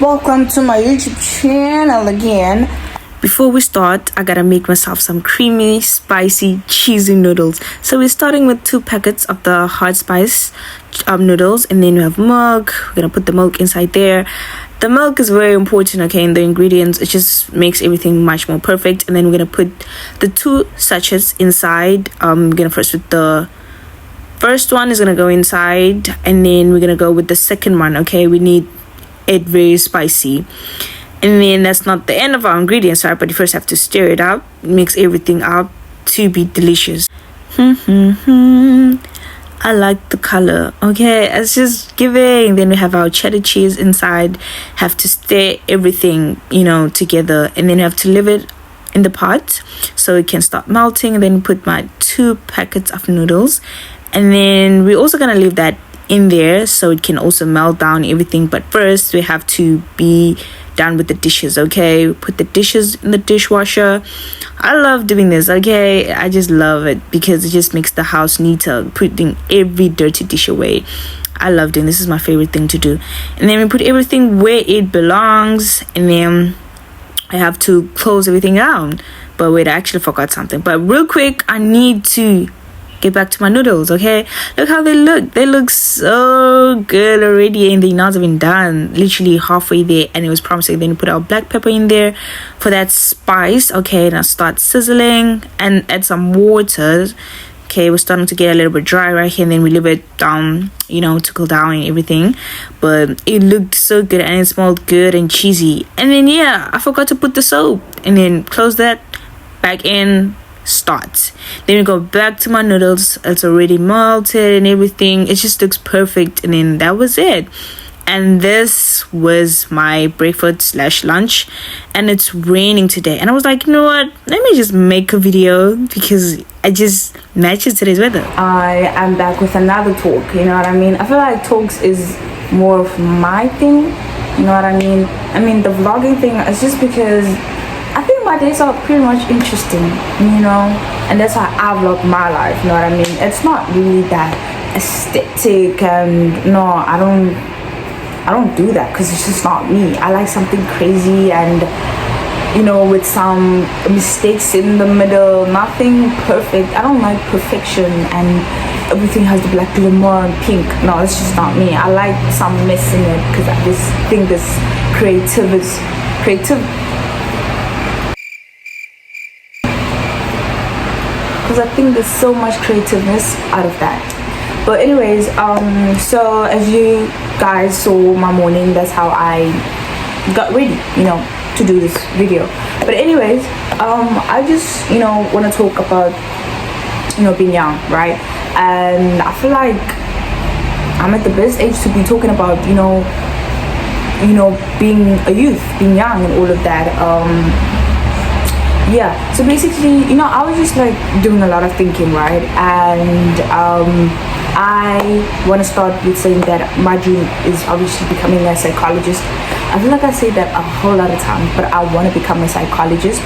Welcome to my YouTube channel again. Before we start, I gotta make myself some creamy, spicy, cheesy noodles. So we're starting with 2 packets of the hot spice noodles, and then we have milk. We're gonna put the milk inside there. The milk is very important, okay, in the ingredients. It just makes everything much more perfect. And then we're gonna put the 2 sachets inside. We're gonna first with the first one is gonna go inside, and then we're gonna go with the second one, okay? We need it very spicy. And then that's not the end of our ingredients, right? But you first have to stir it up, mix everything up to be delicious. I like the color, okay? It's just giving. Then we have our cheddar cheese inside. Have to stir everything, together, and then you have to leave it in the pot so it can start melting. And then put my 2 packets of noodles, and then we're also gonna leave that in there so it can also melt down everything. But first we have to be done with the dishes, okay? Put the dishes in the dishwasher. I love doing this, okay? I just love it because it just makes the house neater, putting every dirty dish away. I love doing this. This is my favorite thing to do. And then we put everything where it belongs, and then I have to close everything down. But wait, I actually forgot something. But real quick, I need to get back to my noodles, okay? Look how they look. They look so good already, and they're not even done. Literally halfway there, and it was promising. Then we put our black pepper in there for that spice, okay? Now start sizzling and add some water. Okay, we're starting to get a little bit dry right here, and then we leave it down, to cool down and everything. But it looked so good, and it smelled good and cheesy. And then yeah, I forgot to put the soap, and then close that back in. Start. Then we go back to my noodles. It's already melted and everything. It just looks perfect. And then that was it. And this was my breakfast / lunch. And it's raining today, and I was like, you know what, let me just make a video because I just matches today's weather. I am back with another talk, you know what I mean? I feel like talks is more of my thing, you know what I mean? I mean, the vlogging thing is just because I think my days are pretty much interesting, and that's how I vlog my life, you know what I mean? It's not really that aesthetic, and no, I don't do that because it's just not me. I like something crazy and, with some mistakes in the middle, nothing perfect. I don't like perfection and everything has the black glamour and pink. No, it's just not me. I like some mess in it because I just think this creative. Because I think there's so much creativeness out of that. But anyways, so as you guys saw my morning, that's how I got ready, to do this video. But anyways, I just want to talk about being young, right? And I feel like I'm at the best age to be talking about being a youth, being young, and all of that. Yeah, so basically, I was just like doing a lot of thinking, right? And I want to start with saying that my dream is obviously becoming a psychologist. I feel like I say that a whole lot of time, but I want to become a psychologist.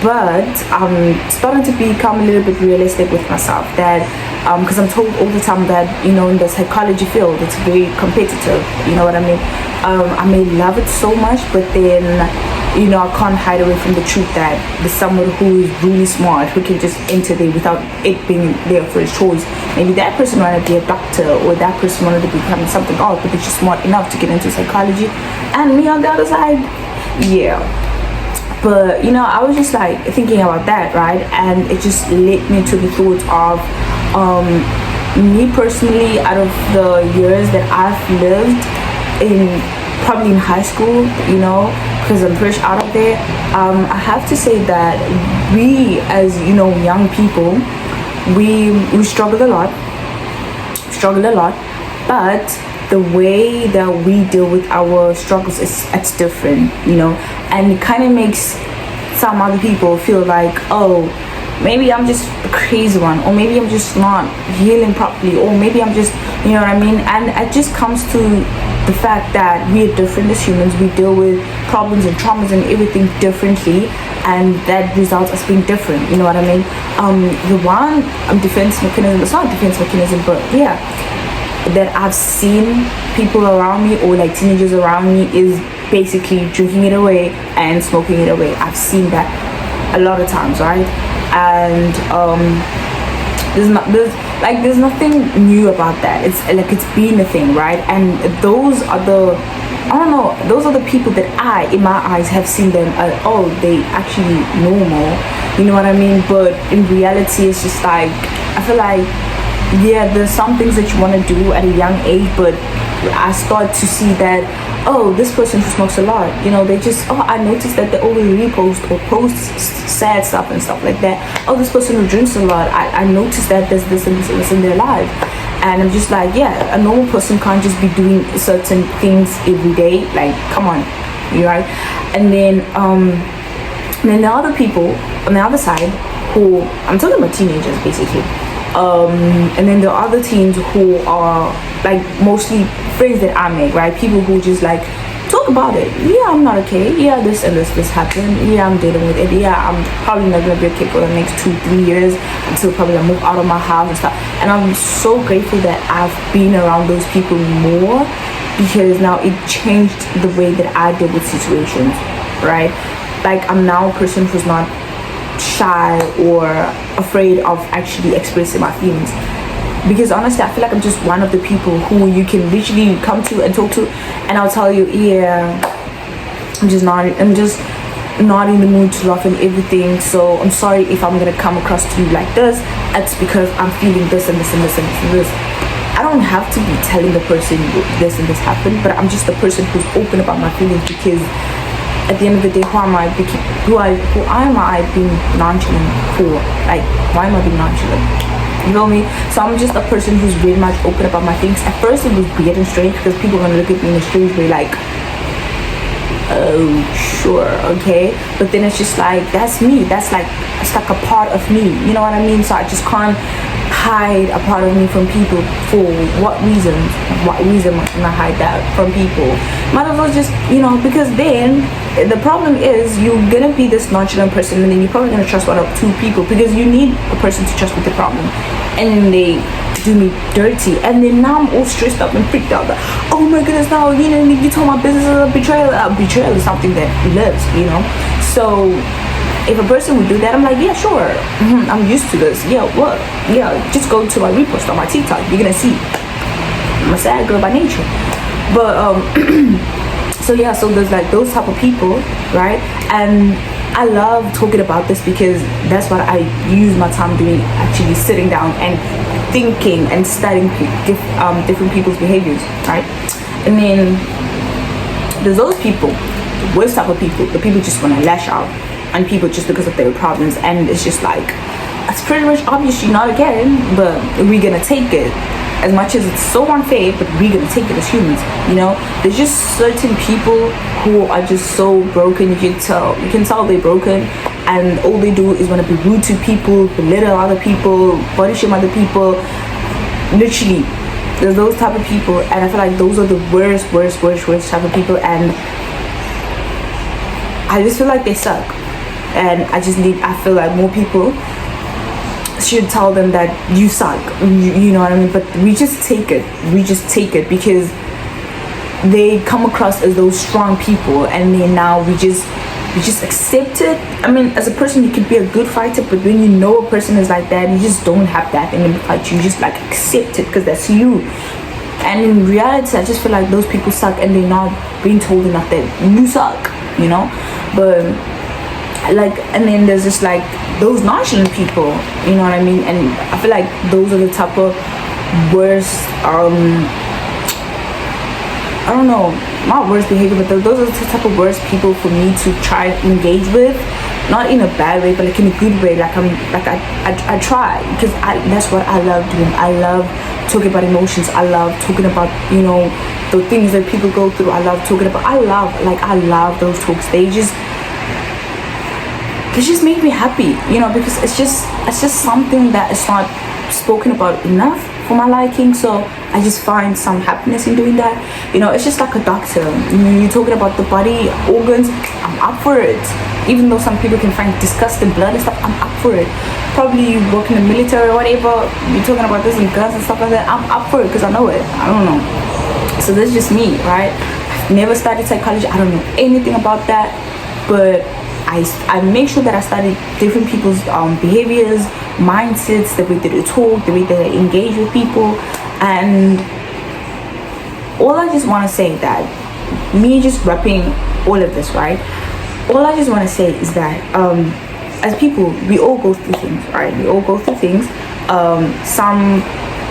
But I'm starting to become a little bit realistic with myself, that because I'm told all the time that in the psychology field it's very competitive, you know what I mean? I may love it so much, but then I can't hide away from the truth that there's someone who is really smart who can just enter there without it being there for his choice. Maybe that person wanted to be a doctor, or that person wanted to become something else, but they're just smart enough to get into psychology. And me on the other side, yeah. But I was just like thinking about that, right? And it just led me to the thought of me personally, out of the years that I've lived probably in high school, because I'm fresh out of there, I have to say that we as young people, we struggle a lot, but the way that we deal with our struggles it's different, and it kind of makes some other people feel like, oh, maybe I'm just a crazy one, or maybe I'm just not healing properly, or maybe I'm just, you know what I mean? And it just comes to the fact that we are different as humans. We deal with problems and traumas and everything differently, and that results as being different, you know what I mean? The one defense mechanism, it's not a defense mechanism, but yeah, that I've seen people around me, or like teenagers around me, is basically drinking it away and smoking it away. I've seen that a lot of times, right? And there's nothing new about that. It's like it's been a thing, right? And those are the, I don't know, those are the people that I, in my eyes, have seen them as, oh, they actually normal, you know what I mean? But in reality, it's just like, I feel like, yeah, there's some things that you want to do at a young age, but I start to see that, oh, this person who smokes a lot, you know, they just, oh, I noticed that they always repost or post sad stuff and stuff like that. Oh, this person who drinks a lot, I noticed that there's this and this and this in their life. And I'm just like, yeah, a normal person can't just be doing certain things every day. Like, come on, you right? And then the other people on the other side, who, I'm talking about teenagers basically. And then the other teens who are like mostly friends that I make, right? People who just like talk about it. Yeah, I'm not okay. Yeah, this and this happened. Yeah, I'm dealing with it. Yeah, I'm probably not gonna be okay for the next 2-3 years until probably I move out of my house and stuff. And I'm so grateful that I've been around those people more, because now it changed the way that I deal with situations, right? Like, I'm now a person who's not shy or afraid of actually expressing my feelings, because honestly I feel like I'm just one of the people who you can literally come to and talk to, and I'll tell you, yeah, I'm just not in the mood to laugh and everything, so I'm sorry if I'm gonna come across to you like this. It's because I'm feeling this and this and this and this and this. I don't have to be telling the person this and this happened, but I'm just the person who's open about my feelings, because at the end of the day, who am I being nonchalant for? Like, why am I being nonchalant? You know me? So I'm just a person who's very much open about my things. At first it was weird and strange, because people are gonna look at me in a strange way, like, oh, sure, okay. But then it's just like, that's me. It's like a part of me. You know what I mean? So I just can't hide a part of me from people. For what reason? What reason can I hide that from people? Might as well just, you know, because then the problem is you're gonna be this nonchalant person, and then you're probably gonna trust one or two people, because you need a person to trust with the problem, and then they do me dirty, and then now I'm all stressed up and freaked out that, oh my goodness, now you told my business is a betrayal. Betrayal is something that lives, you know. So if a person would do that, I'm like, yeah, sure, I'm used to this. Yeah, what? Yeah, just go to my repost on my TikTok, you're gonna see I'm a sad girl by nature. But so yeah, so there's like those type of people, right? And I love talking about this, because that's what I use my time doing, actually sitting down and thinking and studying different people's behaviors, right? And then there's those people, the worst type of people, the people just want to lash out on people just because of their problems, and it's just like, it's pretty much obvious you're not okay, but we're gonna take it, as much as it's so unfair, but we're gonna take it as humans, you know. There's just certain people who are just so broken. You can tell they're broken, and all they do is want to be rude to people, belittle other people, body shame other people. Literally, there's those type of people, and I feel like those are the worst type of people, and I just feel like they suck. And I feel like more people should tell them that you suck, you know what I mean. But we just take it because they come across as those strong people, and then now we just accept it. I mean, as a person you could be a good fighter, but when you know a person is like that, you just don't have that in the fight. You just like accept it because that's you. And in reality, I just feel like those people suck, and they're not being told enough that you suck, you know. But like, and then there's just like those nonchalant people, you know what I mean. And I feel like those are the type of worst, I don't know, not worst behavior, but those are the type of worst people for me to try and engage with, not in a bad way, but like in a good way. Like I try, because that's what I love doing. I love talking about emotions. I love talking about, you know, the things that people go through. I love those talks. They just make me happy, you know, because it's just something that is not spoken about enough for my liking, so I just find some happiness in doing that. It's just like a doctor. You're talking about the body organs, I'm up for it. Even though some people can find disgusting blood and stuff, I'm up for it. Probably you work in the military or whatever, you're talking about this and guns and stuff like that, I'm up for it because I know it. I don't know. So that's just me, right? I've never studied psychology, I don't know anything about that, but I make sure that I study different people's behaviors, mindsets, the way that they talk, the way that they engage with people. And all I just want to say that, me just wrapping all of this, right? All I just want to say is that as people, we all go through things, right? We all go through things.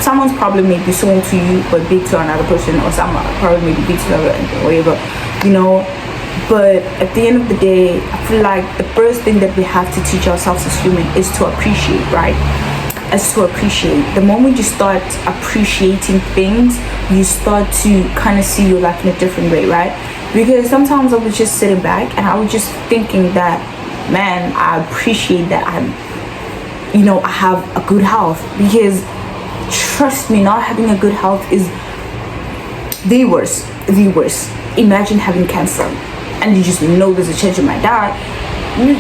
Someone's problem may be small to you but big to another person, or some problem may be big to another, whatever, But at the end of the day, I feel like the first thing that we have to teach ourselves as human is to appreciate, right? The moment you start appreciating things, you start to kind of see your life in a different way, right? Because sometimes I was just sitting back and I was just thinking that, man, I appreciate that I have a good health. Because trust me, not having a good health is the worst. Imagine having cancer and you just know there's a chance you might die.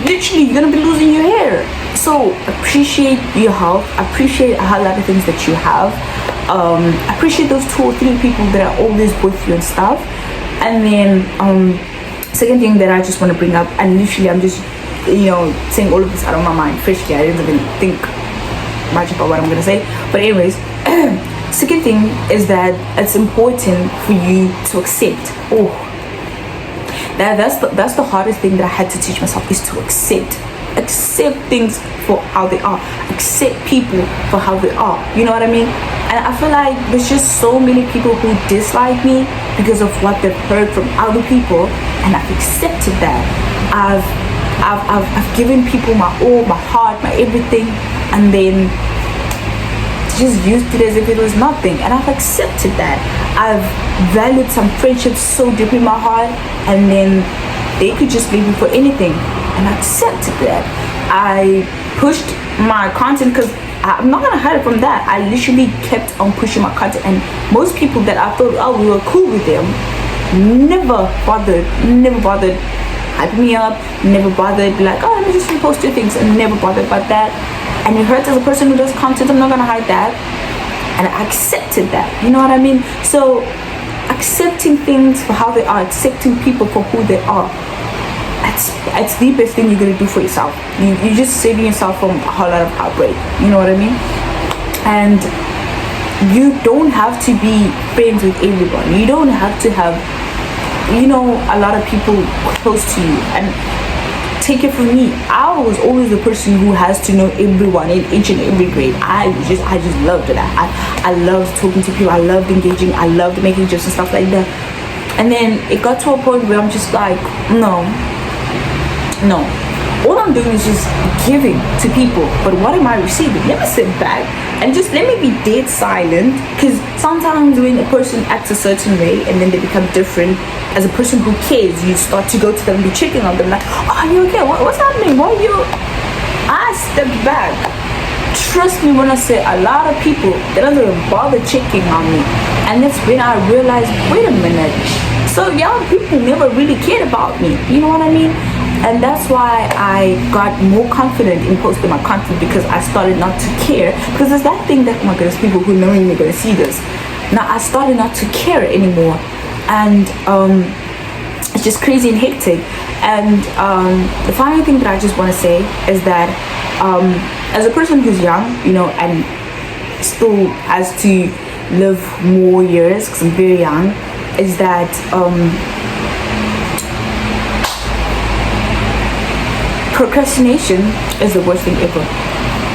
Literally, you're gonna be losing your hair. So appreciate your health, appreciate a lot of things that you have, appreciate those 2 or 3 people that are always with you and stuff. And then second thing that I just want to bring up, and literally I'm just saying all of this out of my mind freshly, I didn't even think much about what I'm gonna say, but anyways, second thing is that it's important for you to accept. That's the hardest thing that I had to teach myself, is to accept things for how they are, accept people for how they are, you know what I mean? And I feel like there's just so many people who dislike me because of what they've heard from other people, and I've accepted that. I've given people my all, my heart, my everything, and then just used it as if it was nothing, and I've accepted that. I've valued some friendships so deep in my heart, and then they could just leave me for anything, and I accepted that. I pushed my content, because I'm not gonna hide from that. I literally kept on pushing my content, and most people that I thought, we were cool with them, never bothered hyping me up, never bothered like, let me just repost your things, and never bothered about that. And it hurts as a person who does content, I'm not gonna hide that. And I accepted that, you know what I mean? So accepting things for how they are, accepting people for who they are, it's the best thing you're gonna do for yourself. You're just saving yourself from a whole lot of heartbreak, you know what I mean? And you don't have to be friends with everyone. You don't have to have a lot of people close to you. And take it from me, I was always the person who has to know everyone in each and every grade. I just loved that. I loved talking to people, I loved engaging, I loved making jokes and stuff like that. And then it got to a point where I'm just like, no, all I'm doing is just giving to people, but what am I receiving? Let me sit back and just let me be dead silent, because sometimes when a person acts a certain way and then they become different, as a person who cares, you start to go to them and be checking on them like, are you okay? What's happening? Why are you? I step back. Trust me when I say a lot of people, they don't even bother checking on me. And that's when I realized, wait a minute, so young people never really cared about me, you know what I mean? And that's why I got more confident in posting my content, because I started not to care. Because there's that thing that, oh my goodness, people who know me are gonna see this. Now I started not to care anymore, and it's just crazy and hectic. And the final thing that I just want to say is that as a person who's young, and still has to live more years, because I'm very young, is that procrastination is the worst thing ever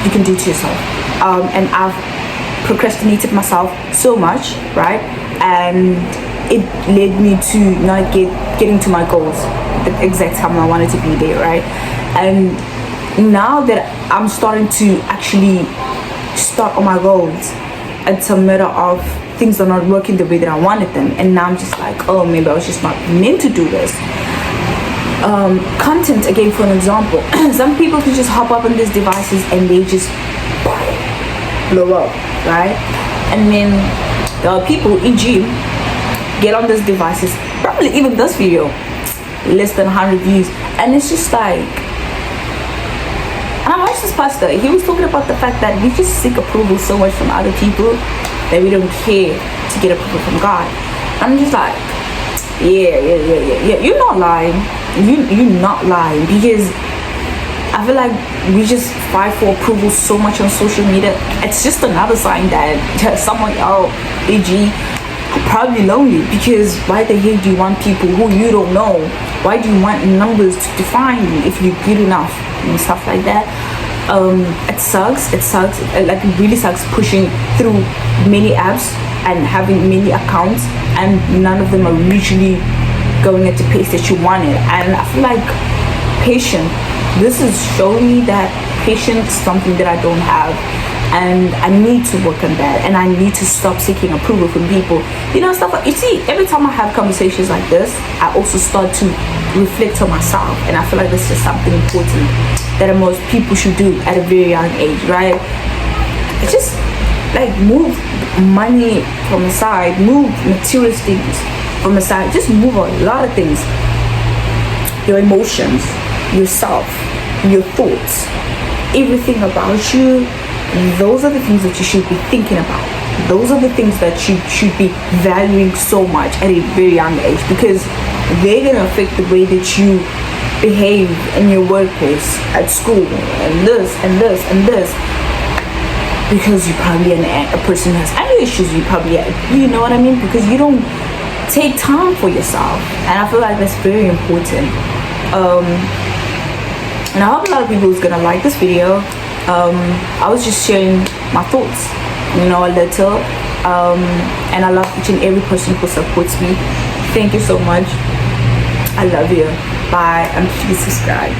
you can do to yourself. And I've procrastinated myself so much, right? And it led me to not getting to my goals the exact time I wanted to be there, right? And now that I'm starting to actually start on my goals, it's a matter of things are not working the way that I wanted them, and now I'm just like, oh, maybe I was just not meant to do this. Content, again, for an example, some people can just hop up on these devices and they just blow up, right? And then there are people, e.g., get on these devices, probably even this video, less than 100 views, and it's just like, and I watched this pastor, he was talking about the fact that we just seek approval so much from other people that we don't care to get approval from God. I'm just like, yeah, you're not lying. You're not lying, because I feel like we just fight for approval so much on social media. It's just another sign that someone, e.g., probably lonely, because why the hell do you want people who you don't know? Why do you want numbers to define you if you're good enough and stuff like that? It sucks, like it really sucks pushing through many apps and having many accounts, and none of them are usually going at the pace that you wanted. And I feel like this is showing me that patience is something that I don't have, and I need to work on that, and I need to stop seeking approval from people, stuff like, you see, every time I have conversations like this, I also start to reflect on myself, and I feel like this is something important that most people should do at a very young age, right? It's just like, move money from the side, move material things from the side, just move a lot of things, your emotions, yourself, your thoughts, everything about you. Those are the things that you should be thinking about. Those are the things that you should be valuing so much at a very young age, because they're going to affect the way that you behave in your workplace, at school, and this and this and this, because you're probably a person who has anger issues. You probably, you know what I mean, because you don't take time for yourself, and I feel like that's very important. And I hope a lot of people is gonna like this video. I was just sharing my thoughts, a little, and I love each and every person who supports me. Thank you so much. I love you. Bye, and please subscribe.